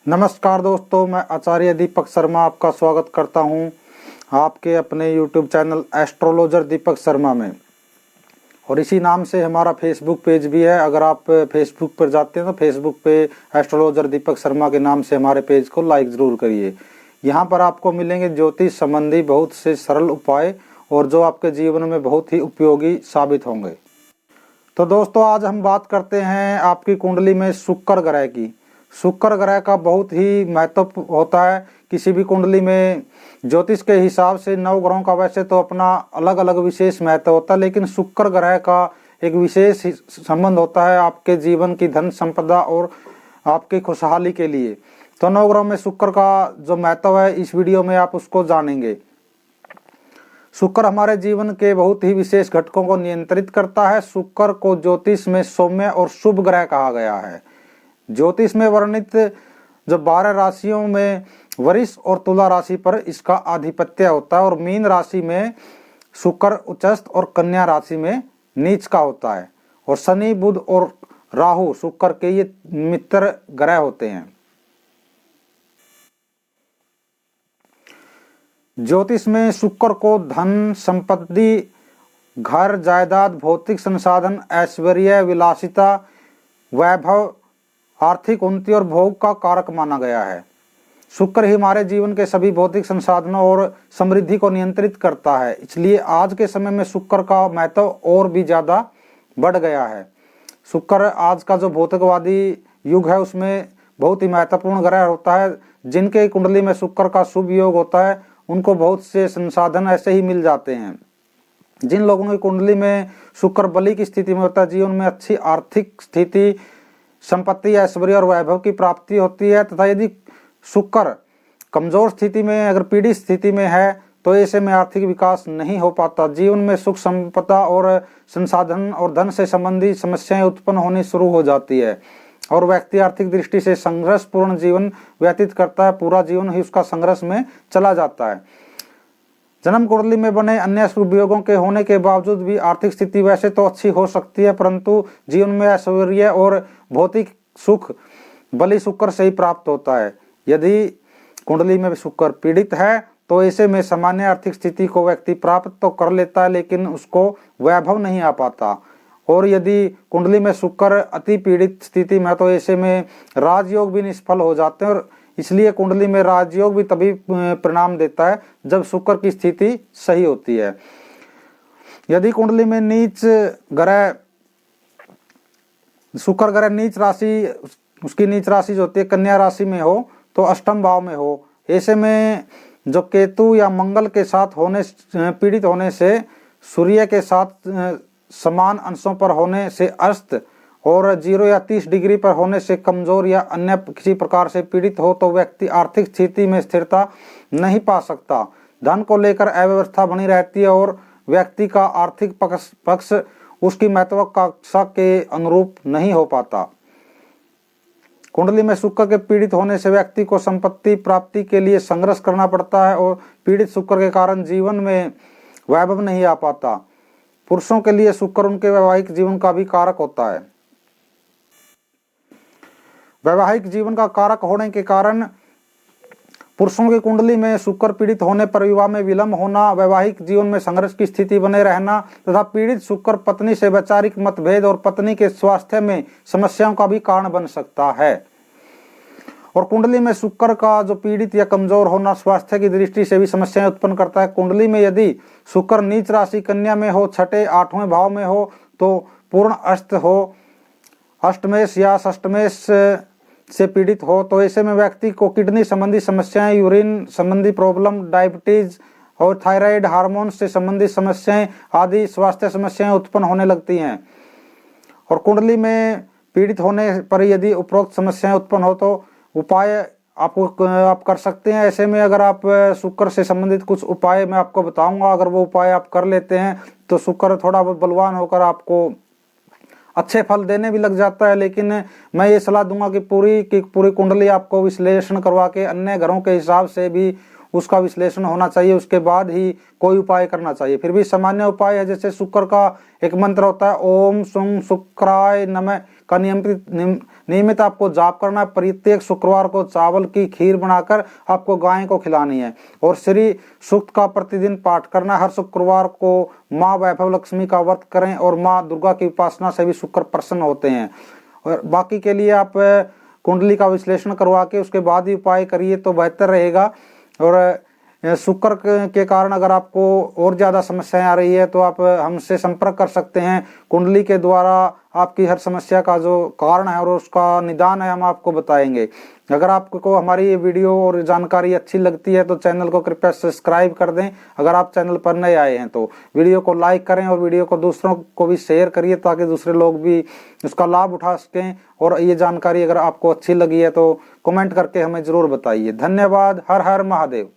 नमस्कार दोस्तों, मैं आचार्य दीपक शर्मा आपका स्वागत करता हूं आपके अपने YouTube channel astrologer Deepak Sharma में। और इसी नाम से हमारा फेसबुक पेज भी है। अगर आप फेसबुक पर जाते हैं तो फेसबुक पे एस्ट्रोलॉजर दीपक शर्मा के नाम से हमारे पेज को लाइक ज़रूर करिए। यहाँ पर आपको मिलेंगे ज्योतिष संबंधी बहुत से सरल उपाय और जो आपके जीवन में बहुत ही उपयोगी साबित होंगे। तो दोस्तों, आज हम बात करते हैं आपकी कुंडली में शुक्र ग्रह की। शुक्र ग्रह का बहुत ही महत्व होता है किसी भी कुंडली में। ज्योतिष के हिसाब से 9 ग्रहों का वैसे तो अपना अलग अलग विशेष महत्व होता है, लेकिन शुक्र ग्रह का एक विशेष संबंध होता है आपके जीवन की धन संपदा और आपकी खुशहाली के लिए। तो 9 ग्रहों में शुक्र का जो महत्व है इस वीडियो में आप उसको जानेंगे। शुक्र हमारे जीवन के बहुत ही विशेष घटकों को नियंत्रित करता है। शुक्र को ज्योतिष में सौम्य और शुभ ग्रह कहा गया है। ज्योतिष में वर्णित जो 12 राशियों में वृष और तुला राशि पर इसका आधिपत्य होता है और मीन राशि में शुक्र उच्चस्थ और कन्या राशि में नीच का होता है। और शनि, बुध और राहु शुक्र के ये मित्र ग्रह होते हैं। ज्योतिष में शुक्र को धन, संपत्ति, घर, जायदाद, भौतिक संसाधन, ऐश्वर्य, विलासिता, वैभव, आर्थिक उन्नति और भोग का कारक माना गया है। शुक्र ही हमारे जीवन के सभी भौतिक संसाधनों और समृद्धि को नियंत्रित करता है। इसलिए आज के समय में शुक्र का महत्व और भी ज्यादा बढ़ गया है। शुक्र आज का जो भौतिकवादी युग है उसमें बहुत ही महत्वपूर्ण ग्रह होता है। जिनके कुंडली में शुक्र का शुभ योग होता है उनको बहुत से संसाधन ऐसे ही मिल जाते हैं। जिन लोगों की कुंडली में शुक्र बली की स्थिति में होता है जीवन में अच्छी आर्थिक स्थिति, संपत्ति, ऐश्वर्य और वैभव की प्राप्ति होती है। तथा यदि शुक्र कमजोर स्थिति में, अगर पीड़ित स्थिति में है तो ऐसे में आर्थिक विकास नहीं हो पाता। जीवन में सुख, संपदा और संसाधन और धन से संबंधी समस्याएं उत्पन्न होनी शुरू हो जाती है और व्यक्ति आर्थिक दृष्टि से संघर्षपूर्ण जीवन व्यतीत करता है। पूरा जीवन ही उसका संघर्ष में चला जाता है। जन्म कुंडली में बने अन्य शुभ योगों के होने के बावजूद भी आर्थिक स्थिति वैसे तो अच्छी हो सकती है, परंतु जीवन में ऐश्वर्य और भौतिक सुख बलि शुक्र से ही प्राप्त होता है। यदि कुंडली में शुक्र पीड़ित है तो ऐसे में सामान्य आर्थिक स्थिति को व्यक्ति प्राप्त तो कर लेता है, लेकिन उसको वैभव नहीं आ पाता। और यदि कुंडली में शुक्र अति पीड़ित स्थिति में है तो ऐसे में राजयोग भी निष्फल हो जाते हैं। और इसलिए कुंडली में राजयोग भी तभी परिणाम देता है जब शुक्र की स्थिति सही होती है। यदि कुंडली में नीच ग्रह शुक्र ग्रह नीच राशि, उसकी नीच राशि जो होती है कन्या राशि में हो तो अष्टम भाव में हो, ऐसे में जो केतु या मंगल के साथ होने पीड़ित होने से, सूर्य के साथ समान अंशों पर होने से अस्त और 0 या 30 डिग्री पर होने से कमजोर या अन्य किसी प्रकार से पीड़ित हो तो व्यक्ति आर्थिक स्थिति में स्थिरता नहीं पा सकता। धन को लेकर अव्यवस्था बनी रहती है और व्यक्ति का आर्थिक पक्ष उसकी महत्वाकांक्षा के अनुरूप नहीं हो पाता। कुंडली में शुक्र के पीड़ित होने से व्यक्ति को संपत्ति प्राप्ति के लिए संघर्ष करना पड़ता है और पीड़ित शुक्र के कारण जीवन में वैभव नहीं आ पाता। पुरुषों के लिए शुक्र उनके वैवाहिक जीवन का भी कारक होता है। वैवाहिक जीवन का कारक होने के कारण पुरुषों की कुंडली में शुक्र पीड़ित होने पर विवाह में विलंब होना, वैवाहिक जीवन में संघर्ष की स्थिति बने रहना तथा पीड़ित शुक्र पत्नी से वैचारिक मतभेद और पत्नी के स्वास्थ्य में समस्याओं का भी कारण बन सकता है। और कुंडली में शुक्र का जो पीड़ित या कमजोर होना स्वास्थ्य की दृष्टि से भी समस्याएं उत्पन्न करता है। कुंडली में यदि शुक्र नीच राशि कन्या में हो, 6, 8वें भाव में हो तो पूर्ण अस्त हो, अष्टमेश या षष्टमेश से पीड़ित हो तो ऐसे में व्यक्ति को किडनी संबंधी समस्याएं, यूरिन संबंधी प्रॉब्लम, डायबिटीज और थायराइड, हार्मोन से संबंधित समस्याएं आदि स्वास्थ्य समस्याएं उत्पन्न होने लगती हैं। और कुंडली में पीड़ित होने पर यदि उपरोक्त समस्याएं उत्पन्न हो तो उपाय आप कर सकते हैं। ऐसे में अगर आप शुक्र से संबंधित कुछ उपाय मैं आपको बताऊंगा, अगर वो उपाय आप कर लेते हैं तो शुक्र थोड़ा बहुत बलवान होकर आपको अच्छे फल देने भी लग जाता है। लेकिन मैं ये सलाह दूंगा कि पूरी कुंडली आपको विश्लेषण करवा के अन्य ग्रहों के हिसाब से भी उसका विश्लेषण होना चाहिए, उसके बाद ही कोई उपाय करना चाहिए। फिर भी सामान्य उपाय है, जैसे शुक्र का एक मंत्र होता है ओम सुं शुक्राय नमः, का नियमित आपको जाप करना है। प्रत्येक शुक्रवार को चावल की खीर बनाकर आपको गाय को खिलानी है और श्री सूक्त का प्रतिदिन पाठ करना। हर शुक्रवार को माँ वैभव लक्ष्मी का व्रत करें और माँ दुर्गा की उपासना से भी शुक्र प्रसन्न होते हैं। और बाकी के लिए आप कुंडली का विश्लेषण करवा के उसके बाद ही उपाय करिए तो बेहतर रहेगा। और शुक्र के कारण अगर आपको और ज़्यादा समस्याएं आ रही है तो आप हमसे संपर्क कर सकते हैं। कुंडली के द्वारा आपकी हर समस्या का जो कारण है और उसका निदान है हम आपको बताएंगे। अगर आपको हमारी ये वीडियो और जानकारी अच्छी लगती है तो चैनल को कृपया सब्सक्राइब कर दें। अगर आप चैनल पर नए आए हैं तो वीडियो को लाइक करें और वीडियो को दूसरों को भी शेयर करिए ताकि दूसरे लोग भी उसका लाभ उठा सकें। और ये जानकारी अगर आपको अच्छी लगी है तो कमेंट करके हमें ज़रूर बताइए। धन्यवाद। हर हर महादेव।